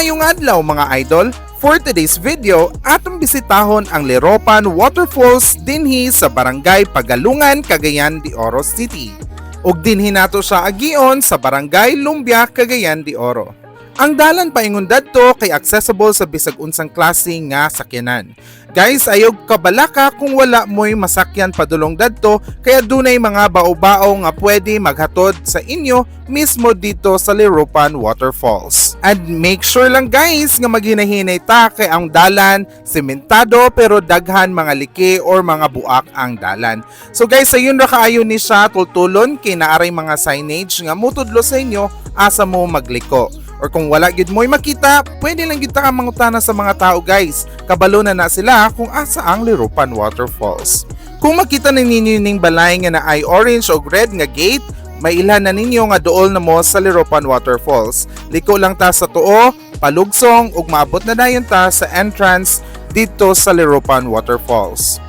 Maayong adlaw mga idol! For today's video, atong bisitahon ang Liropan Waterfalls dinhi sa Barangay Pagalungan, Cagayan de Oro City. Ug dinhi nato siya agion sa Barangay Lumbia, Cagayan de Oro. Ang dalan paingon dadto kay accessible sa bisag unsang klase nga sakyanan. Guys, ayog kabalaka kung wala mo'y masakyan padulong dadto kaya dunay mga bao-bao nga pwede maghatod sa inyo mismo dito sa Liropan Waterfalls. And make sure lang guys nga maghinahinay ta kay ang dalan sementado pero daghan mga liki or mga buak ang dalan. So guys, ayun ra kaayo ni siya tultulon kay naaray mga signage nga mutudlo sa inyo asa mo magliko. Or kung wala gid mo'y makita, pwede lang gid ta ka mangutana sa mga tao guys. Kabalo na sila kung asa ang Liropan Waterfalls. Kung makita na ninyo ning balay nga na ay orange o red nga gate, may ilhan na ninyo nga duol na mo sa Liropan Waterfalls. Liko lang ta sa tuo, palugsong ug maabot na dayon ta sa entrance dito sa Liropan Waterfalls.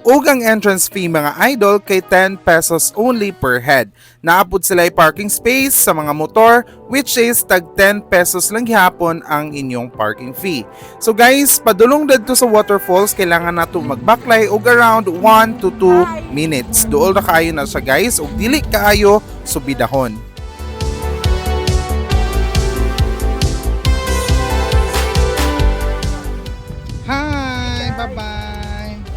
Ug ang entrance fee mga idol kay 10 pesos only per head. Naabot sila parking space sa mga motor which is tag 10 pesos lang gihapon ang inyong parking fee. So guys, padulong dadto sa waterfalls kailangan nato magbaklay og around 1 to 2 minutes. Duol ra kaayo na siya guys ug dili kaayo subidahon. Hi, bye-bye.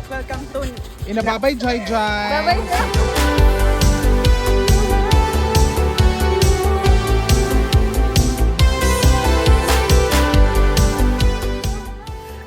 Welcome to Inababay Joy Joy. Bye-bye.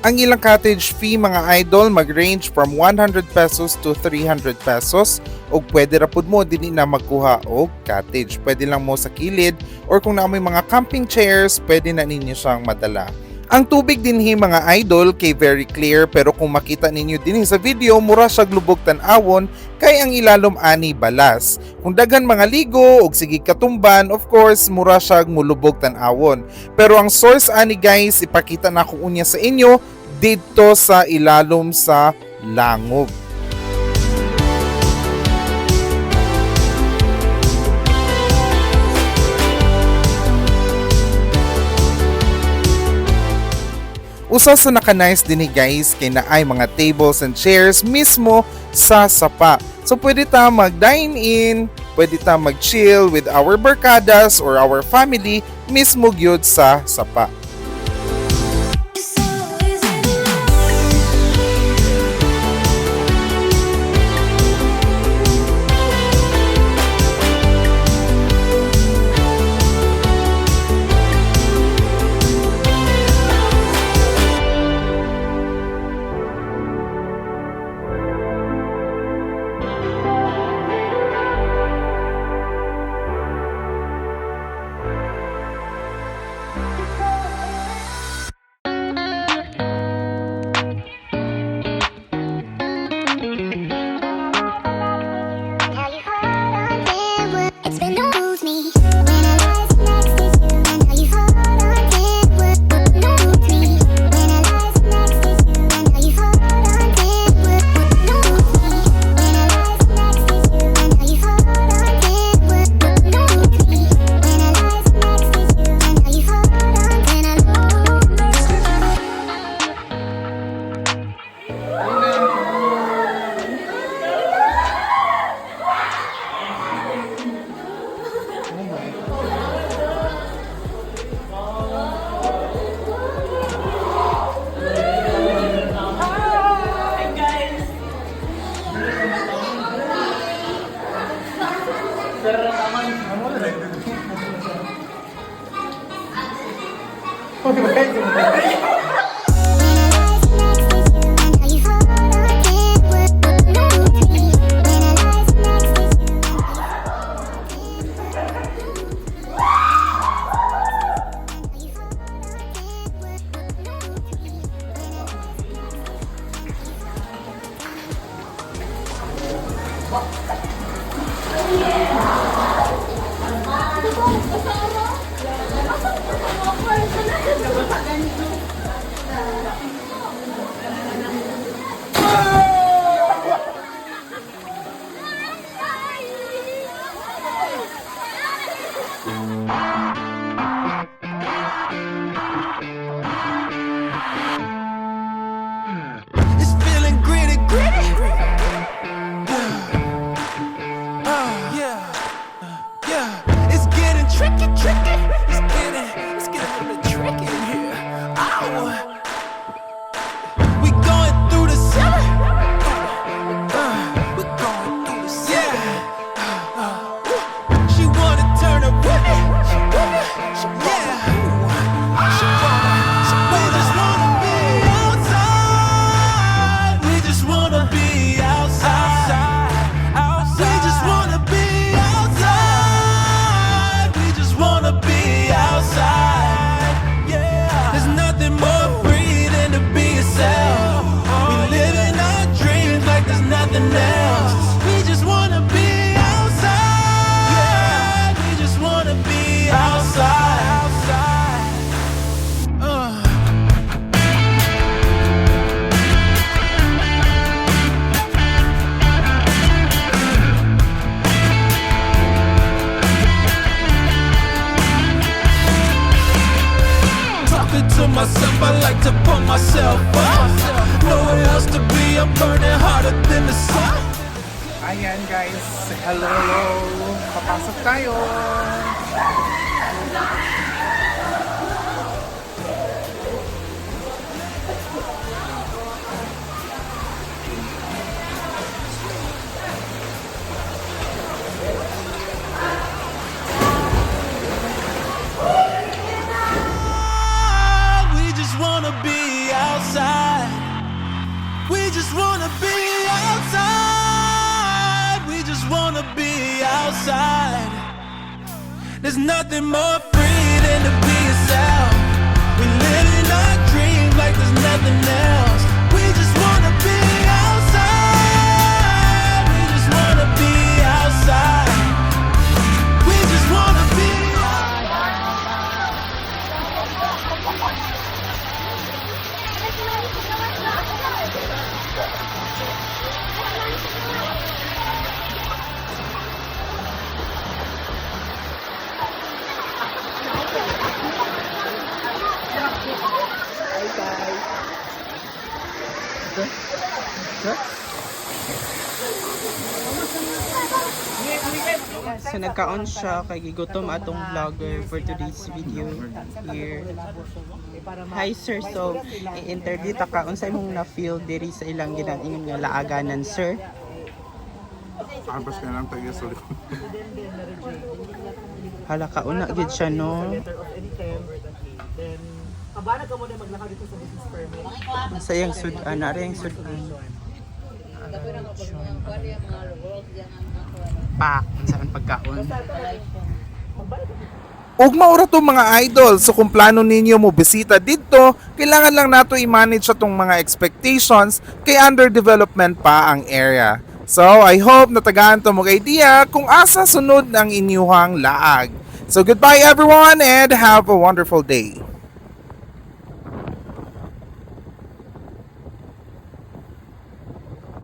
Ang ilang cottage fee mga idol mag-range from 100 pesos to 300 pesos o pwede ra pud mo dinhi na magkuha og cottage. Pwede lang mo sa kilid or kung naamoy mga camping chairs, pwede na ninyo siyang madala. Ang tubig dinhi mga idol kay very clear pero kung makita ninyo dinhi sa video mura siya lubog tan-awon kay ang ilalom ani balas. Kung daghan mga ligo og sige katumban, of course mura siya mulubog tan-awon. Pero ang source ani guys ipakita na ko unya sa inyo dito sa ilalom sa langob. Usa sa naka-nice din guys kay naay mga tables and chairs mismo sa sapa. So pwede ta mag-dine in, pwede ta mag-chill with our barkadas or our family mismo gyud sa sapa. to myself, I like to pump myself up. Nowhere else to be, I'm burning harder than the sun. Ayan guys, hello, papasok tayo. We just wanna be outside. We just wanna be outside. We just wanna be outside. There's nothing more free than to be yourself. We live in our dreams like there's nothing else. We just wanna be outside. We just wanna be outside. We just wanna be So nagkaon siya kay gigutom atong vlogger for today's video here. Hi sir, so i-interview ta ka unsay imong na-feel diri sa ilang ginaingon nga laaganan sir? Abas ka lang tayo sa likod. Hala ka una gid siya no. Kabana ka mo na maglakad dito sa business permit. Sayang sud ana ring sud. Pak, saan pagkaon? Ug maura to mga idol, so kung plano ninyo mo bisita dito, kailangan lang nato i-manage atong mga expectations kay under development pa ang area. So I hope natagaan to mo idea kung asa sunod ang inyuhang laag. So goodbye everyone and have a wonderful day.